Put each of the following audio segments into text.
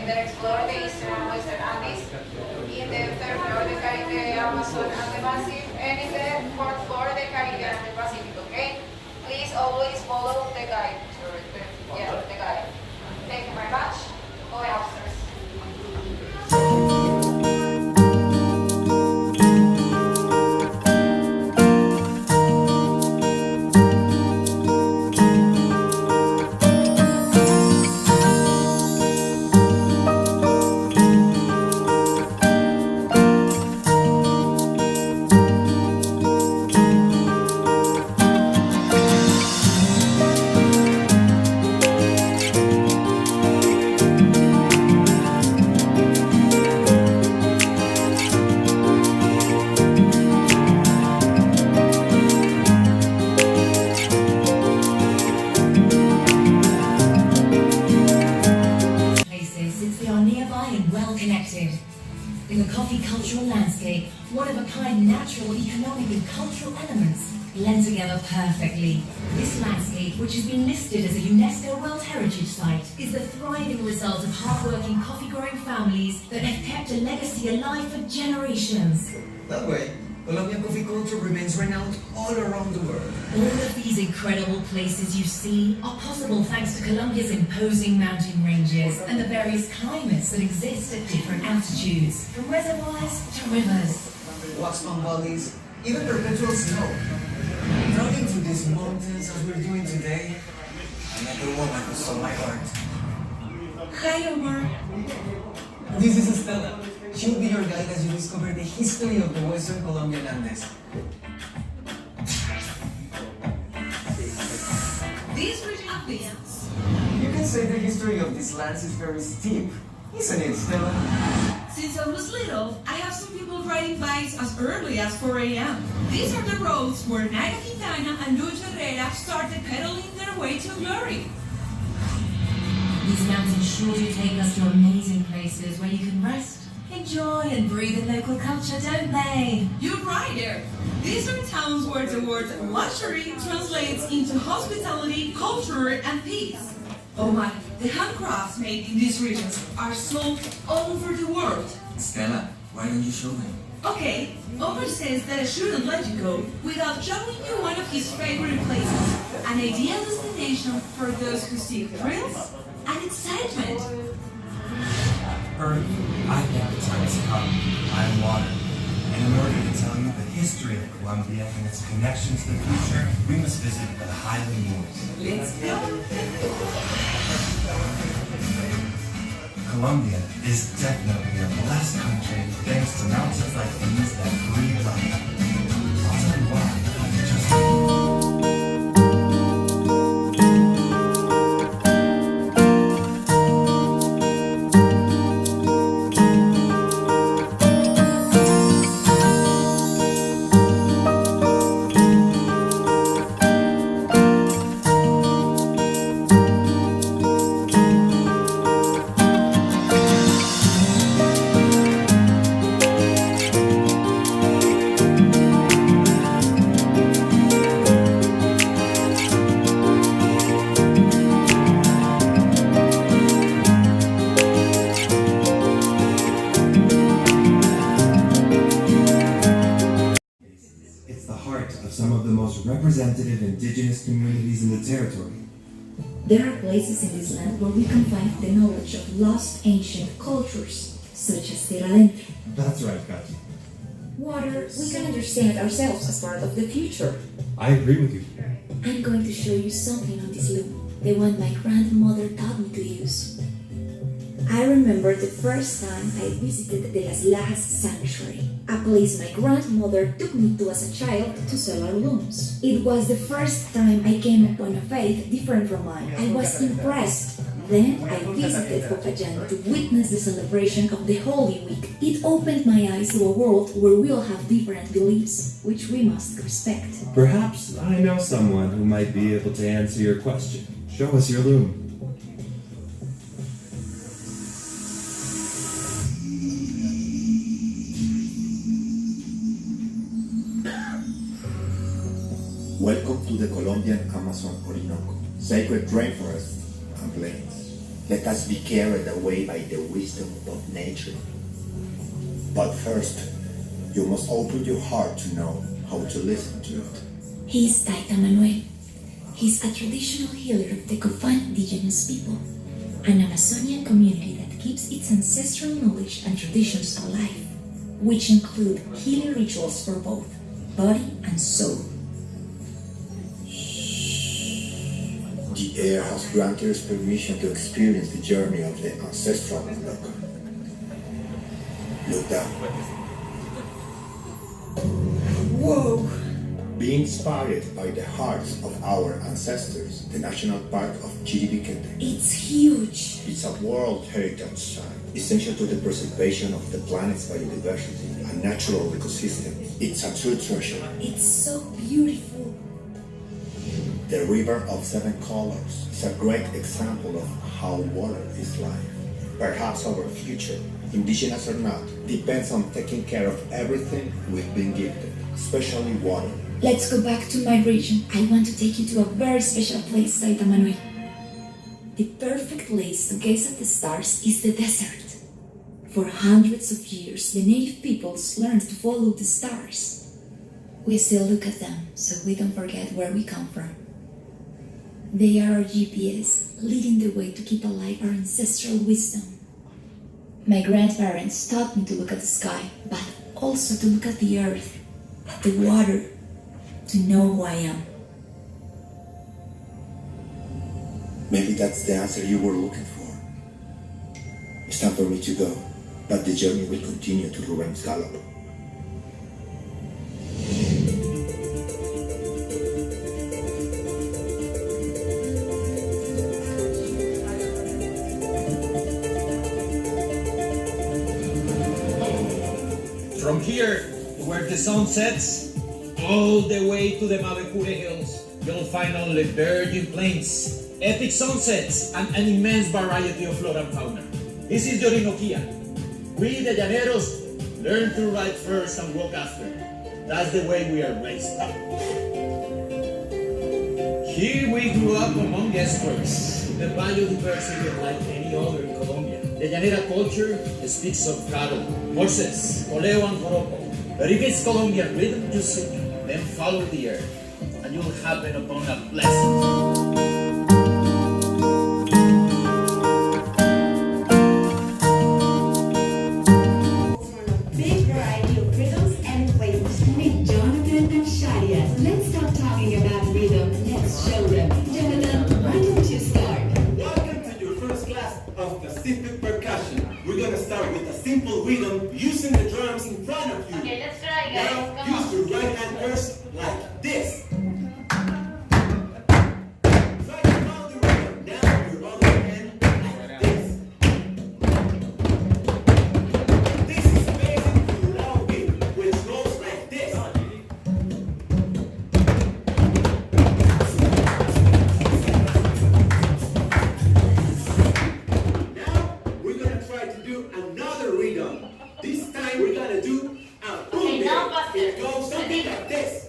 and then explore the eastern and western Andes. In the third floor, the Caribe, Amazon, and the Massive, and in the fourth floor, the Caribbean and the Pacific. Okay? Please always follow the guide. Yeah, the guide. Thank you very much. Go upstairs. In the coffee cultural landscape, one-of-a-kind natural, economic and cultural elements blend together perfectly. This landscape, which has been listed as a UNESCO World Heritage Site, is the thriving result of hard-working coffee-growing families that have kept a legacy alive for generations. That way, Colombian coffee culture remains renowned all around the world. All of these incredible places you see are possible thanks to Colombia's imposing mountain ranges and the various climates that exist at different altitudes, from reservoirs to rivers. Waxman valleys, even perpetual snow. Traveling through these mountains as we're doing today, I met a woman who stole my heart. Hi, Omar. This is Estela. She'll be your guide as you discover the history of the Western Colombian Andes. These region of lands. You can say the history of these lands is very steep, isn't it, Stella? Since I was little, I have seen people riding bikes as early as 4 a.m. These are the roads where Naira Quintana and Luis Herrera started pedaling their way to glory. These mountains sure do take us to amazing places where you can rest, enjoy and breathe in local culture, don't they? You're right there. These are towns where the word luxury translates into hospitality, culture, and peace. Oh my, the handcrafts made in these regions are sold all over the world. Stella, why don't you show them? Okay, Omar says that I shouldn't let you go without showing you one of his favorite places. An ideal destination for those who seek thrills and excitement. Earth, I think the time has come. I am water. And in order to tell you the history of Colombia and its connection to the future, we must visit the Highland Moors. Let's go. Colombia is definitely a blessed country thanks to mountains like these that breathe life. I'll tell you why. Just some of the most representative indigenous communities in the territory. There are places in this land where we can find the knowledge of lost ancient cultures, such as Tierra Adentro. That's right, Katy. Water, we can understand ourselves as part of the future. I agree with you. I'm going to show you something on this loom, the one my grandmother taught me to use. I remember the first time I visited the Las Lajas Sanctuary, a place my grandmother took me to as a child to sell our looms. It was the first time I came upon a faith different from mine. I was impressed. Then I visited Popayán to witness the celebration of the Holy Week. It opened my eyes to a world where we all have different beliefs, which we must respect. Perhaps I know someone who might be able to answer your question. Show us your loom. Welcome to the Colombian Amazon Orinoco, sacred rainforests and plains. Let us be carried away by the wisdom of nature. But first, you must open your heart to know how to listen to it. He is Taita Manuel. He's a traditional healer of the Cofan indigenous people, an Amazonian community that keeps its ancestral knowledge and traditions alive, which include healing rituals for both body and soul. The air has granted us permission to experience the journey of the ancestral look. Look down. Whoa! Be inspired by the hearts of our ancestors, the National Park of Chiribiquete. It's huge! It's a World Heritage Site, essential to the preservation of the planet's biodiversity and natural ecosystems. It's a true treasure. It's so beautiful. The River of Seven Colors is a great example of how water is life. Perhaps our future, indigenous or not, depends on taking care of everything we've been gifted, especially water. Let's go back to my region. I want to take you to a very special place, Taita Manuel. The perfect place to gaze at the stars is the desert. For hundreds of years, the native peoples learned to follow the stars. We still look at them, so we don't forget where we come from. They are our GPS, leading the way to keep alive our ancestral wisdom. My grandparents taught me to look at the sky, but also to look at the earth, at the water, to know who I am. Maybe that's the answer you were looking for. It's time for me to go, but the journey will continue to Ruben's Gallop. From here, where the sun sets, all the way to the Mavecure Hills, you'll find only virgin plains, epic sunsets, and an immense variety of flora and fauna. This is the Orinoquia. We, the Llaneros, learn to ride first and walk after. That's the way we are raised up. Here we grew up among experts. The biodiversity is like any other in Colombia. The Llanera culture speaks of cattle, horses, coleo and joropo. But if it's Colombian rhythm you seek, then follow the earth, and you'll happen upon a blessing. Big variety of rhythms and flavors. Meet Jonathan and Shadia. Let's stop talking about rhythm. Let's show them. Jonathan, why don't you start? Welcome to your first class of Pacific percussion. We're gonna start with a simple rhythm using the drums in front of you. Okay, let's try, guys. Now Come use on. your right hand first like this. Try to follow the rhythm. Now your other hand like this. This is basic long beat, which goes like this. Now we're gonna try to do another rhythm. This time we're gonna do a boom beat. now faster. It goes something like this.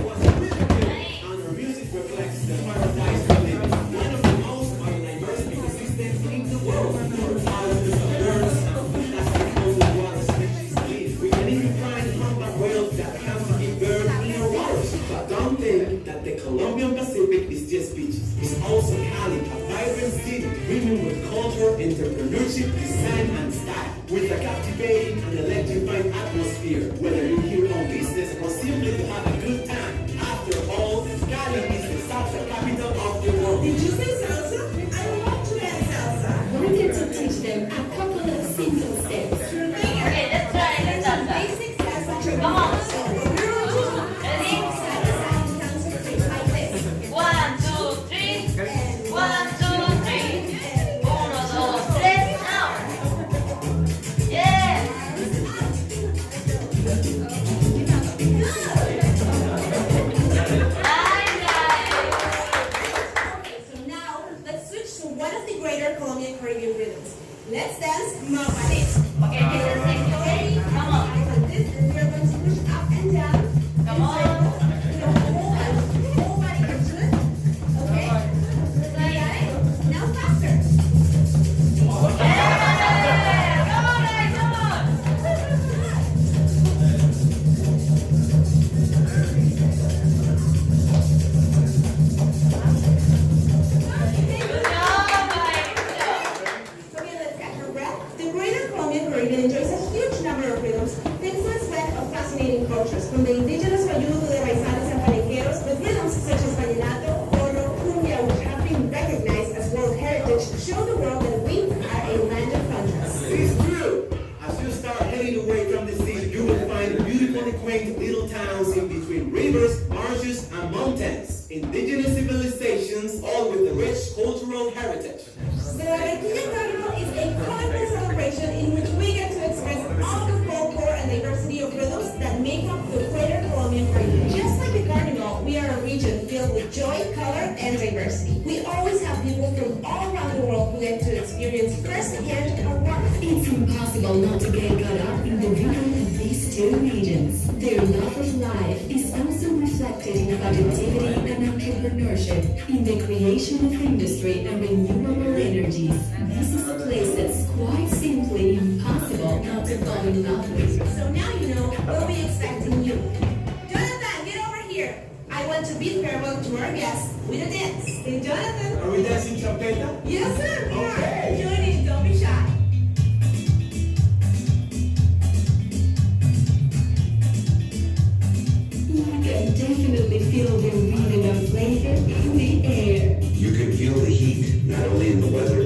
What's really good on our music reflects the paradise we live in. One of the most biodiverse ecosystems in the world. Where thousands of birds and fantastic coastal water species live. We can even find humpback whales that come to give birth in our waters. But don't think that the Colombian Pacific is just beaches. It's also Cali, a vibrant city brimming with culture, entrepreneurship, design, and style. With a captivating and electrifying atmosphere, whether you're here on business or simply to have a good time. After all, Cali is the salsa capital of the world. Did you say salsa? I want to learn salsa. We're going to teach them a couple of simple steps. Okay, let's try. Let's start. Basic salsa. Come on. Ready? 1, 2, 3. 1, 2, 3. 1, 2, 3. Now. Yeah. many greater Colombian Caribbean rhythms. Let's dance Mapanes. Okay, ready? Come on. Like this, and we are going to push up and down. Come on. Whole body can do it. Okay? Got it? Now faster. Enjoys a huge number of rhythms, thanks to a spread of fascinating cultures, from the indigenous Bayou to the Raizanes and Palenqueros, with rhythms such as vallenato, coro, cumbia, which have been recognized as World Heritage, show the world that we are a land of contrasts. It's true. As you start heading away from the city, you will find beautiful and quaint little towns in between rivers, marshes, and mountains. Indigenous civilizations, all with a rich cultural heritage. The Barranquilla Carnival is a colorful celebration in which we get to express all the folklore and diversity of rhythms that make up the greater Colombian Caribbean. Just like the Carnival, we are a region filled with joy, color, and diversity. We always have people from all around the world who get to experience firsthand our warmth. It's impossible not to get caught up in the rhythm of these two regions. Their love of life is also reflected in productivity and entrepreneurship, in the creation of industry and renewable energies. This is a place that's quite simply impossible not to fall in love with. So now you know we'll be expecting you. Jonathan, get over here. I want to bid farewell to our guests with a dance. Hey, Jonathan. Are we dancing champeta? Yes, sir. We Okay. are. Join in. Don't be shy. You can definitely feel the rhythm of flavor in the air. You can feel the heat, not only in the weather,